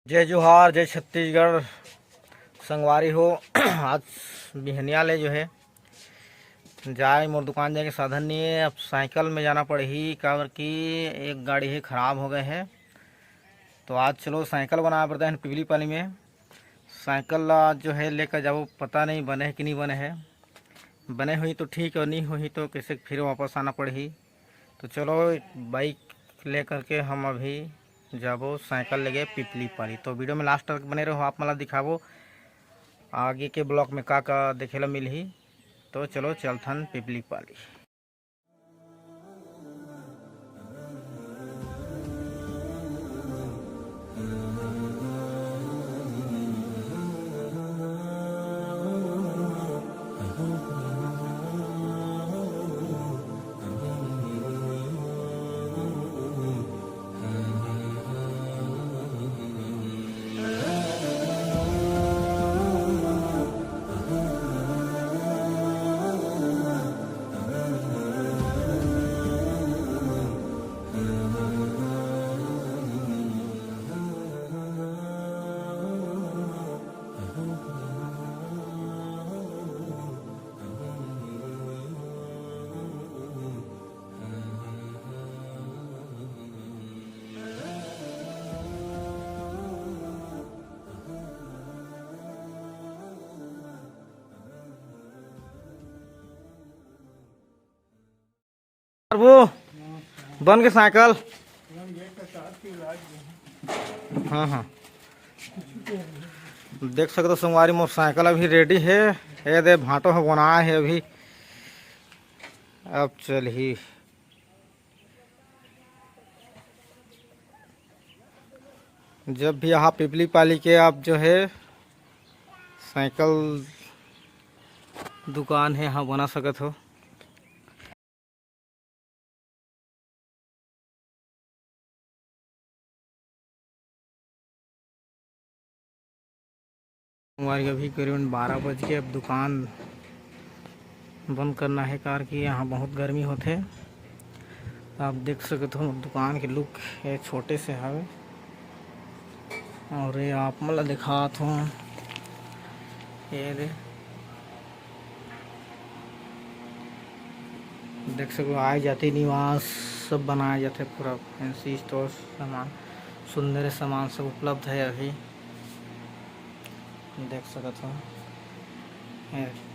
जय जोहार, जय छत्तीसगढ़। संगवारी हो आज बिहनिया ले जो है जाए मोर दुकान जाके साधन नहीं है। अब साइकिल में जाना पड़ही काबर कि एक गाड़ी है ख़राब हो गए है। तो आज चलो साइकिल बनाना पड़ता है पिपली पाली में। साइकिल आज जो है लेकर जाओ, पता नहीं बने है कि नहीं बने है। बने हुई तो ठीक और नहीं हुई तो कैसे फिर वापस आना पड़ही। तो चलो बाइक ले करके हम अभी जाबो साइकिल ले गए पिपली पाली। तो वीडियो में लास्ट तक बने रहो, आप मला दिखाबो आगे के ब्लॉक में का देखे ला मिलही। तो चलो चलथन पिपली पाली। वो बन के साइकिल। हाँ हाँ देख सकते हो संगवारी मोटर साइकिल अभी रेडी है। ये दे भाटो है बनाया है अभी। अब चल ही जब भी यहाँ पिपली पाली के आप जो है साइकिल दुकान है यहाँ बना सकते हो। हमारी अभी करीबन 12 बज के अब दुकान बंद करना है कार की। यहाँ बहुत गर्मी होते। आप देख सकते हो दुकान के लुक है छोटे से हवे। और ये आप मतलब दिखात हूँ ये देख सको आए जाती निवास सब बनाए जाते। पूरा फैंसी स्टोर सामान सुंदर सामान सब उपलब्ध है। अभी देख सकते हो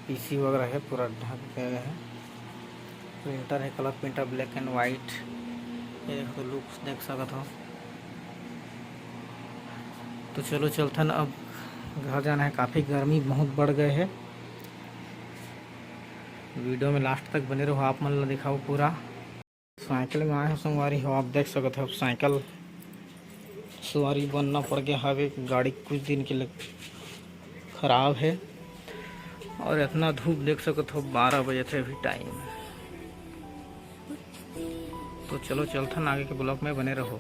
पीसी वगैरह है पूरा ढक गया है। प्रिंटर है, colour printer black and white. ये देखो लुक्स देख सकते हो। तो चलो चलथन अब घर जाना है। काफ़ी गर्मी बहुत बढ़ गए है। वीडियो में लास्ट तक बने रहो, आप मन ला दिखाओ पूरा। साइकिल में आए हो संगवारी हो, आप देख सकते हो साइकिल सवारी बनना पड़ गया हवे। गाड़ी कुछ दिन के लिए ख़राब है और इतना धूप देख सकते हो 12 बजे थे अभी टाइम। तो चलो चलथन आगे के ब्लॉक में बने रहो।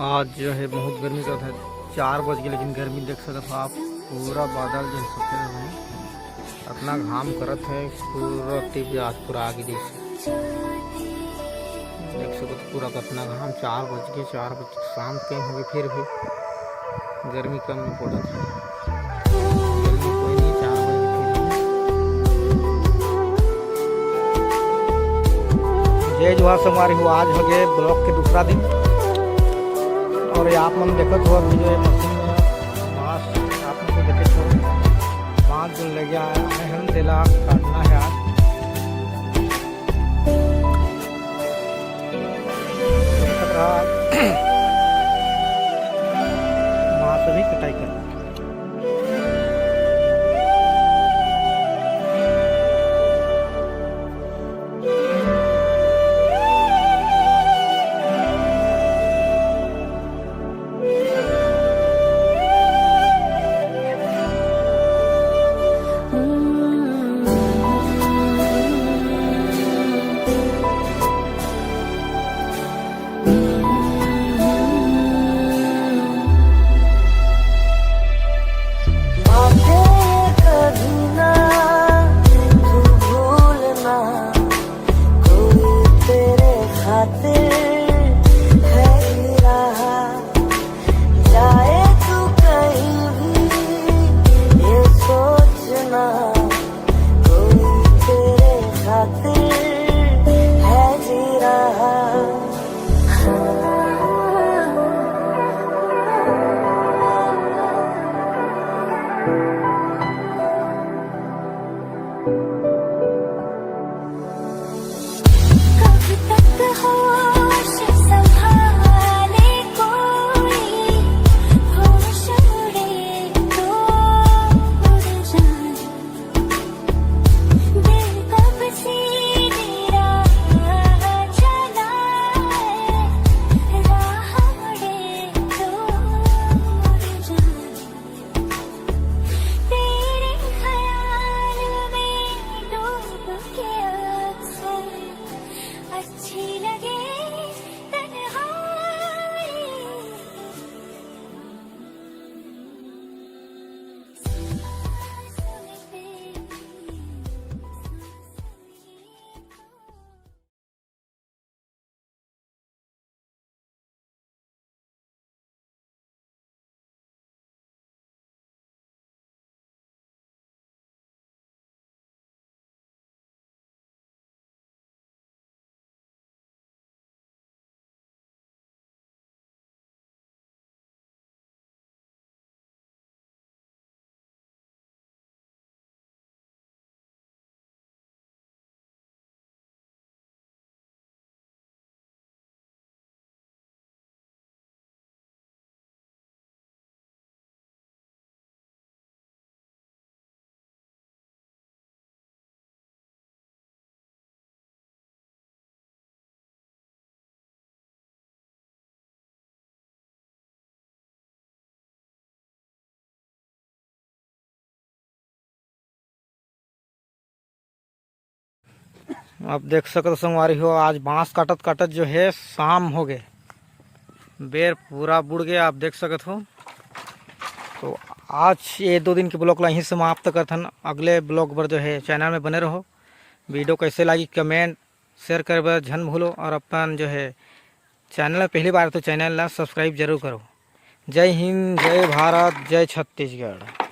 आज जो है बहुत गर्मी का था 4 बज गए, लेकिन गर्मी देख सकते हो आप। पूरा बादल जो सफेद है, इतना घाम करत है पूरा टिप आज पूरा आगे जैसे देख सकते हो। पूरा कितना घाम 4 बज गए। 4 बजे शाम के हो गए फिर भी गर्मी कम नहीं पड़ा था। गर्मी कोई नहीं 4 बजे फिर। जय जोहार संगवारी हो, आज हो गए ब्लॉक के दूसरा दिन। और ये आप मन देखत हो अभी जो है मशीन में बाँस आप को देखे हो बाँस जो ले गया है तेला काटना है आज। बाँस अभी कटाई करना। आप देख सकते हो संगवारी हो, आज बांस काटत काटत जो है शाम हो गए, बेर पूरा बुड़ गया, आप देख सकते हो। तो आज ये 2 दिन के ब्लॉग ला यहीं समाप्त करथन। अगले ब्लॉग पर जो है चैनल में बने रहो। वीडियो कैसे लगी कमेंट शेयर कर बर झन भूलो, और अपन जो है चैनल में पहली बार तो चैनल ला सब्सक्राइब जरूर करो। जय हिंद, जय भारत, जय छत्तीसगढ़।